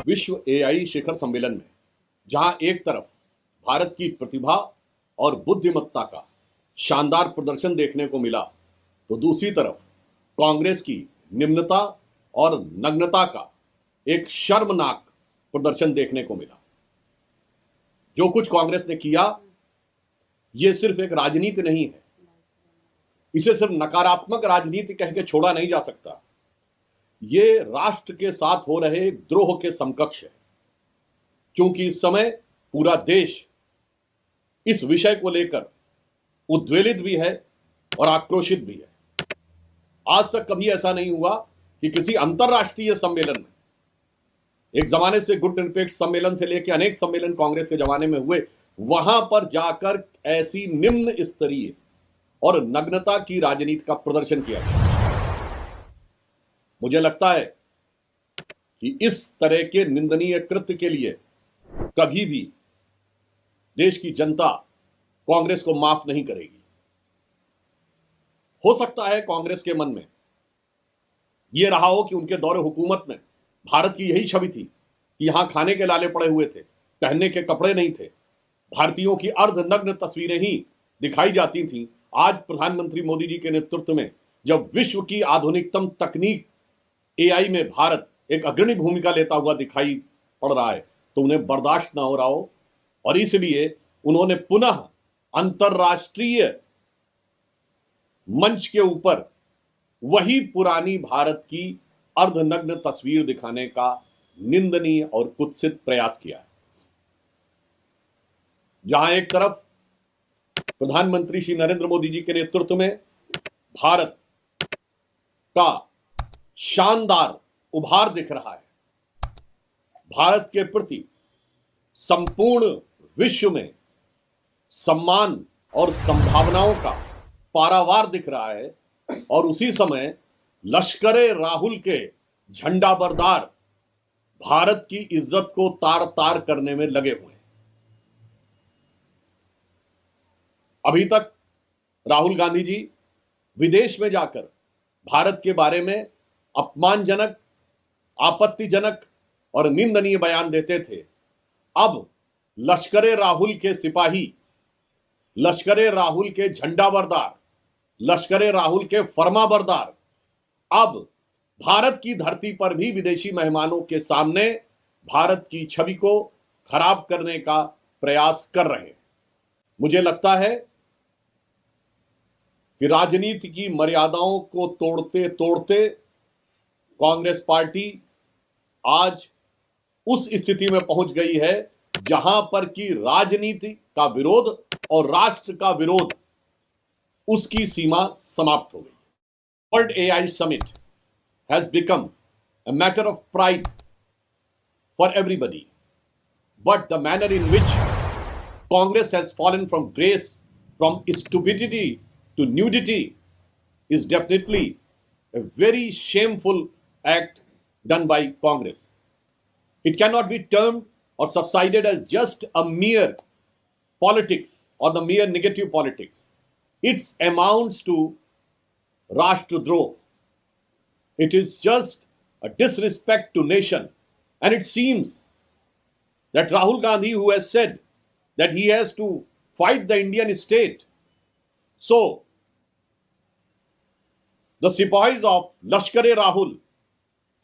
विश्व एआई शिखर सम्मेलन में जहां एक तरफ भारत की प्रतिभा और बुद्धिमत्ता का शानदार प्रदर्शन देखने को मिला, तो दूसरी तरफ कांग्रेस की निम्नता और नग्नता का एक शर्मनाक प्रदर्शन देखने को मिला। जो कुछ कांग्रेस ने किया, यह सिर्फ एक राजनीति नहीं है। इसे सिर्फ नकारात्मक राजनीति कह के छोड़ा नहीं जा सकता। ये राष्ट्र के साथ हो रहे द्रोह के समकक्ष है, क्योंकि इस समय पूरा देश इस विषय को लेकर उद्वेलित भी है और आक्रोशित भी है। आज तक कभी ऐसा नहीं हुआ कि किसी अंतरराष्ट्रीय सम्मेलन में, एक जमाने से गुटनिरपेक्ष सम्मेलन से लेकर अनेक सम्मेलन कांग्रेस के जमाने में हुए, वहां पर जाकर ऐसी निम्न स्तरीय और नग्नता की राजनीति का प्रदर्शन किया गया। मुझे लगता है कि इस तरह के निंदनीय कृत्य के लिए कभी भी देश की जनता कांग्रेस को माफ नहीं करेगी। हो सकता है कांग्रेस के मन में यह रहा हो कि उनके दौरे हुकूमत में भारत की यही छवि थी कि यहां खाने के लाले पड़े हुए थे, पहनने के कपड़े नहीं थे, भारतीयों की अर्धनग्न तस्वीरें ही दिखाई जाती थीं। आज प्रधानमंत्री मोदी जी के नेतृत्व में जब विश्व की आधुनिकतम तकनीक एआई में भारत एक अग्रणी भूमिका लेता हुआ दिखाई पड़ रहा है, तो उन्हें बर्दाश्त ना हो रहा हो, और इसलिए उन्होंने पुनः अंतरराष्ट्रीय मंच के ऊपर वही पुरानी भारत की अर्धनग्न तस्वीर दिखाने का निंदनीय और कुत्सित प्रयास किया है। जहां एक तरफ प्रधानमंत्री श्री नरेंद्र मोदी जी के नेतृत्व में भारत का शानदार उभार दिख रहा है, भारत के प्रति संपूर्ण विश्व में सम्मान और संभावनाओं का पारावार दिख रहा है, और उसी समय लश्करे राहुल के झंडाबरदार भारत की इज्जत को तार तार करने में लगे हुए हैं। अभी तक राहुल गांधी जी विदेश में जाकर भारत के बारे में अपमानजनक, आपत्तिजनक और निंदनीय बयान देते थे। अब लश्करे राहुल के सिपाही, लश्करे राहुल के झंडाबरदार, लश्करे राहुल के फरमाबरदार अब भारत की धरती पर भी विदेशी मेहमानों के सामने भारत की छवि को खराब करने का प्रयास कर रहे हैं। मुझे लगता है कि राजनीति की मर्यादाओं को तोड़ते तोड़ते कांग्रेस पार्टी आज उस स्थिति में पहुंच गई है जहां पर कि राजनीति का विरोध और राष्ट्र का विरोध, उसकी सीमा समाप्त हो गई। World AI summit has become a matter of pride for everybody, but the manner in which Congress has fallen from grace, from stupidity to nudity, is definitely a very shameful act done by Congress. It cannot be termed or subsided as just a mere politics or the mere negative politics. It amounts to Rashtradrah. It is just a disrespect to nation. And it seems that Rahul Gandhi, who has said that he has to fight the Indian state, so the Sipahis of Lashkar-e-Rahul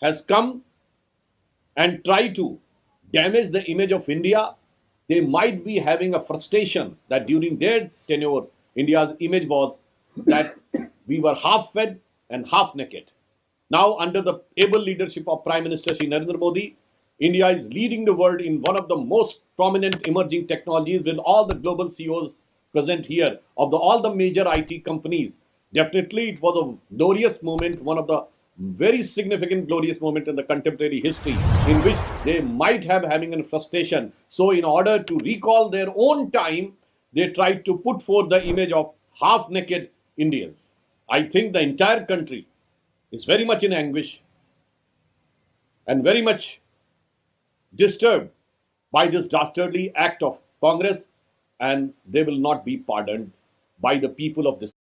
has come and tried to damage the image of India. They might be having a frustration that during their tenure, India's image was that we were half fed and half naked. Now, under the able leadership of Prime Minister Shri Narendra Modi, India is leading the world in one of the most prominent emerging technologies with all the global CEOs present here of all the major IT companies. Definitely, it was a glorious moment, one of the very significant glorious moment in the contemporary history in which they might have having a frustration. So, in order to recall their own time, they tried to put forth the image of half-naked Indians. I think the entire country is very much in anguish and very much disturbed by this dastardly act of Congress, and they will not be pardoned by the people of this